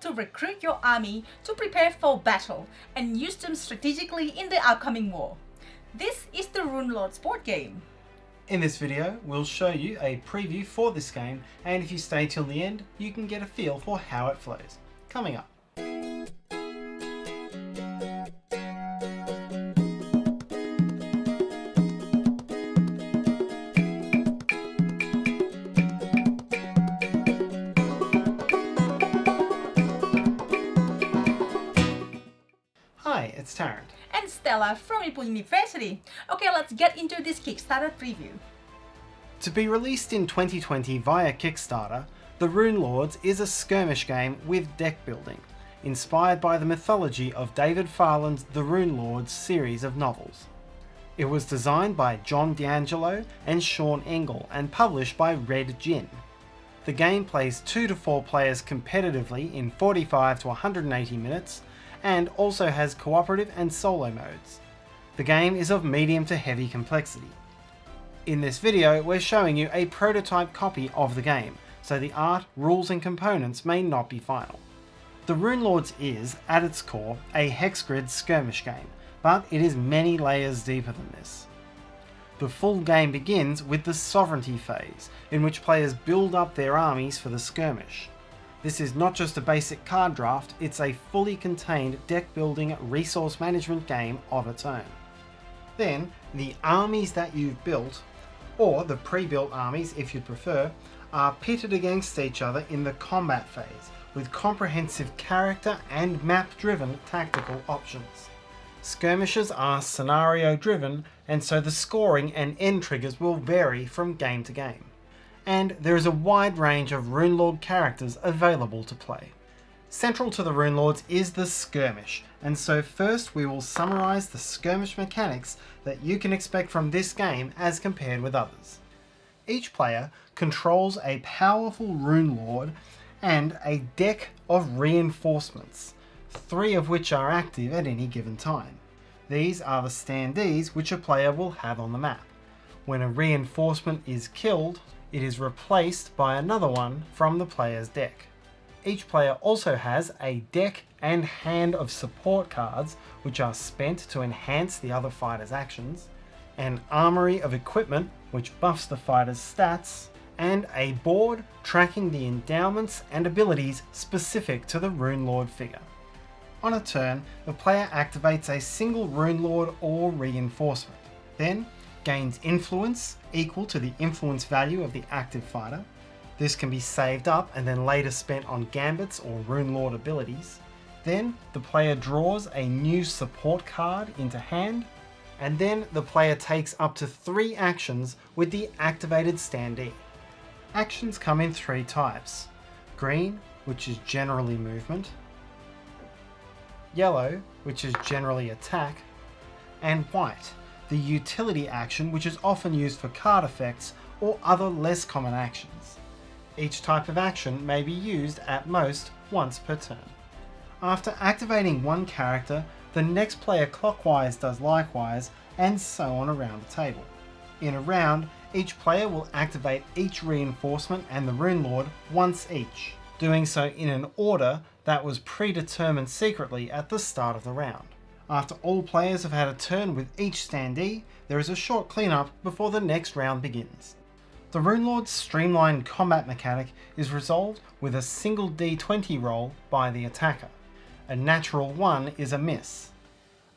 to recruit your army to prepare for battle and use them strategically in the upcoming war. This is the Rune Lords board game. In this video, we'll show you a preview for this game, and if you stay till the end, you can get a feel for how it flows. Coming up. Hi, it's Tarrant. And Stella from Red Bull University. Okay, let's get into this Kickstarter preview. To be released in 2020 via Kickstarter, The Rune Lords is a skirmish game with deck building, inspired by the mythology of David Farland's The Rune Lords series of novels. It was designed by John D'Angelo and Sean Engel and published by Red Gin. The game plays 2 to 4 players competitively in 45 to 180 minutes, and also has cooperative and solo modes. The game is of medium to heavy complexity. In this video, we're showing you a prototype copy of the game, so the art, rules and components may not be final. The Rune Lords is, at its core, a hex grid skirmish game, but it is many layers deeper than this. The full game begins with the sovereignty phase, in which players build up their armies for the skirmish. This is not just a basic card draft, it's a fully contained deck building resource management game of its own. Then, the armies that you've built, or the pre-built armies if you'd prefer, are pitted against each other in the combat phase, with comprehensive character and map-driven tactical options. Skirmishes are scenario-driven, and so the scoring and end triggers will vary from game to game. And there is a wide range of Rune Lord characters available to play. Central to the Rune Lords is the skirmish, and so first we will summarise the skirmish mechanics that you can expect from this game as compared with others. Each player controls a powerful Rune Lord and a deck of reinforcements, 3 of which are active at any given time. These are the standees which a player will have on the map. When a reinforcement is killed, it is replaced by another one from the player's deck. Each player also has a deck and hand of support cards which are spent to enhance the other fighter's actions, an armory of equipment which buffs the fighter's stats, and a board tracking the endowments and abilities specific to the Rune Lord figure. On a turn, the player activates a single Rune Lord or reinforcement, then gains influence equal to the influence value of the active fighter. This can be saved up and then later spent on gambits or Rune Lord abilities. Then the player draws a new support card into hand, and then the player takes up to 3 actions with the activated standee. Actions come in 3 types: green, which is generally movement, yellow, which is generally attack, and white, the utility action which is often used for card effects or other less common actions. Each type of action may be used at most once per turn. After activating one character, the next player clockwise does likewise, and so on around the table. In a round, each player will activate each reinforcement and the Rune Lord once each, doing so in an order that was predetermined secretly at the start of the round. After all players have had a turn with each standee, there is a short cleanup before the next round begins. The Rune Lord's streamlined combat mechanic is resolved with a single d20 roll by the attacker. A natural 1 is a miss.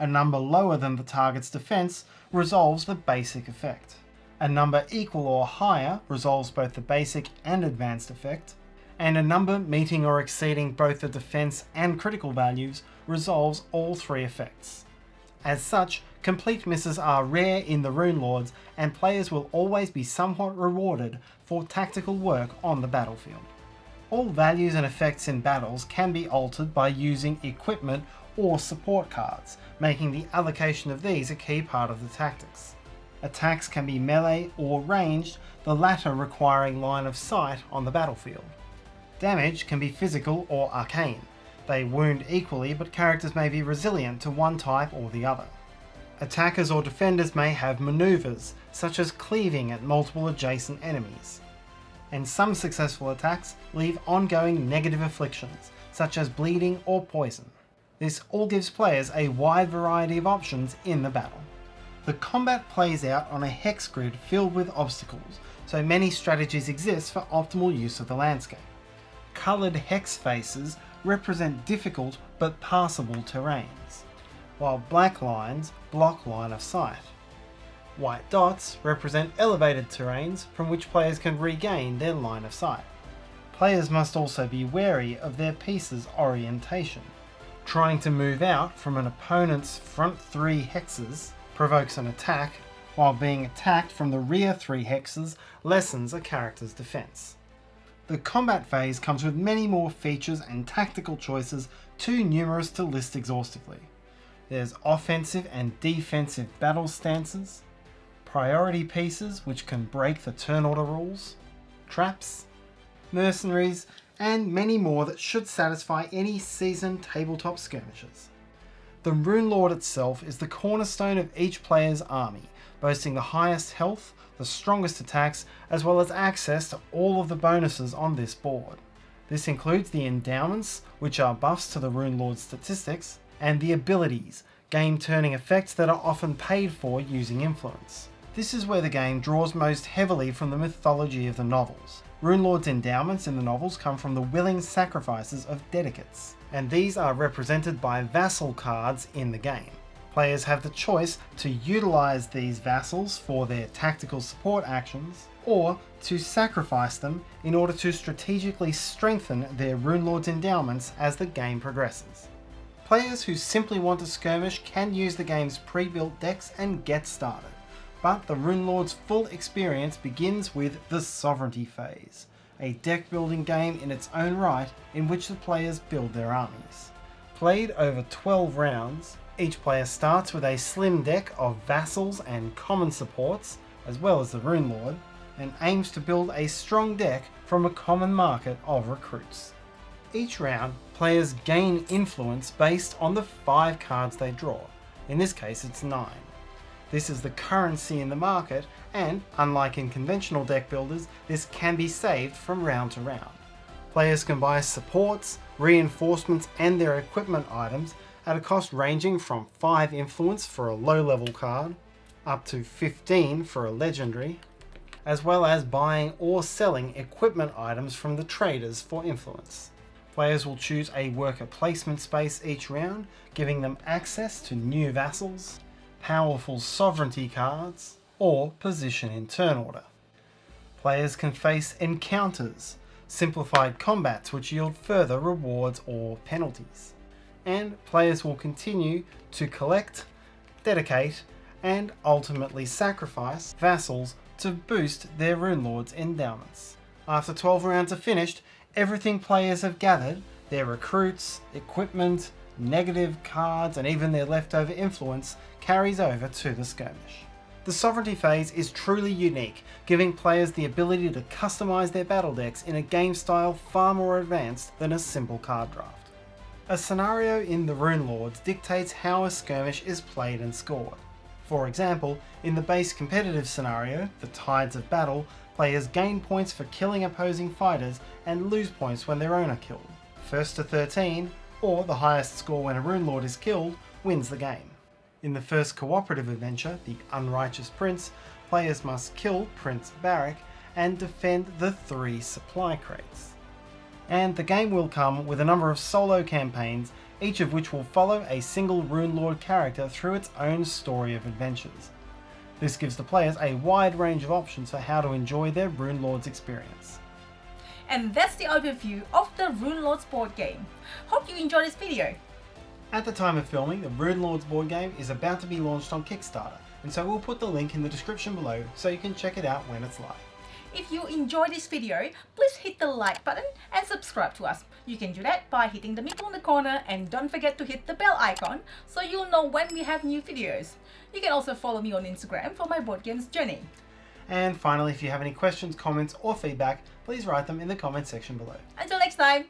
A number lower than the target's defense resolves the basic effect. A number equal or higher resolves both the basic and advanced effect. And a number meeting or exceeding both the defense and critical values resolves all 3 effects. As such, complete misses are rare in the Rune Lords, and players will always be somewhat rewarded for tactical work on the battlefield. All values and effects in battles can be altered by using equipment or support cards, making the allocation of these a key part of the tactics. Attacks can be melee or ranged, the latter requiring line of sight on the battlefield. Damage can be physical or arcane. They wound equally, but characters may be resilient to one type or the other. Attackers or defenders may have maneuvers, such as cleaving at multiple adjacent enemies. and some successful attacks leave ongoing negative afflictions, such as bleeding or poison. This all gives players a wide variety of options in the battle. The combat plays out on a hex grid filled with obstacles, so many strategies exist for optimal use of the landscape. Coloured hex faces represent difficult but passable terrains, while black lines block line of sight. White dots represent elevated terrains from which players can regain their line of sight. Players must also be wary of their piece's orientation. Trying to move out from an opponent's front 3 hexes provokes an attack, while being attacked from the rear 3 hexes lessens a character's defense. The combat phase comes with many more features and tactical choices too numerous to list exhaustively. There's offensive and defensive battle stances, priority pieces which can break the turn order rules, traps, mercenaries, and many more that should satisfy any seasoned tabletop skirmishers. The Rune Lord itself is the cornerstone of each player's army, boasting the highest health, the strongest attacks, as well as access to all of the bonuses on this board. This includes the endowments, which are buffs to the Rune Lord's statistics, and the abilities, game-turning effects that are often paid for using influence. This is where the game draws most heavily from the mythology of the novels. Rune Lord's endowments in the novels come from the willing sacrifices of dedicates, and these are represented by vassal cards in the game. Players have the choice to utilise these vassals for their tactical support actions, or to sacrifice them in order to strategically strengthen their Rune Lord's endowments as the game progresses. Players who simply want to skirmish can use the game's pre-built decks and get started, but the Rune Lord's full experience begins with the Sovereignty phase, a deck building game in its own right in which the players build their armies. Played over 12 rounds, each player starts with a slim deck of vassals and common supports, as well as the Rune Lord, and aims to build a strong deck from a common market of recruits. Each round, players gain influence based on the 5 cards they draw. In this case, it's 9. This is the currency in the market, and unlike in conventional deck builders, this can be saved from round to round. Players can buy supports, reinforcements, and their equipment items at a cost ranging from 5 influence for a low level card, up to 15 for a legendary, as well as buying or selling equipment items from the traders for influence. Players will choose a worker placement space each round, giving them access to new vassals, powerful sovereignty cards, or position in turn order. Players can face encounters, simplified combats which yield further rewards or penalties. And players will continue to collect, dedicate, and ultimately sacrifice vassals to boost their Rune Lord's endowments. After 12 rounds are finished, everything players have gathered, their recruits, equipment, negative cards, and even their leftover influence, carries over to the skirmish. The Sovereignty phase is truly unique, giving players the ability to customize their battle decks in a game style far more advanced than a simple card draft. A scenario in the Rune Lords dictates how a skirmish is played and scored. For example, in the base competitive scenario, the Tides of Battle, players gain points for killing opposing fighters and lose points when their own are killed. First to 13, or the highest score when a Rune Lord is killed, wins the game. In the first cooperative adventure, the Unrighteous Prince, players must kill Prince Barak and defend the 3 supply crates. And the game will come with a number of solo campaigns, each of which will follow a single Rune Lord character through its own story of adventures. This gives the players a wide range of options for how to enjoy their Rune Lords experience. And that's the overview of the Rune Lords board game. Hope you enjoyed this video. At the time of filming, the Rune Lords board game is about to be launched on Kickstarter, and so we'll put the link in the description below so you can check it out when it's live. If you enjoyed this video, please hit the like button and subscribe to us. You can do that by hitting the middle in the corner, and don't forget to hit the bell icon so you'll know when we have new videos. You can also follow me on Instagram for my board games journey. And finally, if you have any questions, comments or feedback, please write them in the comment section below. Until next time!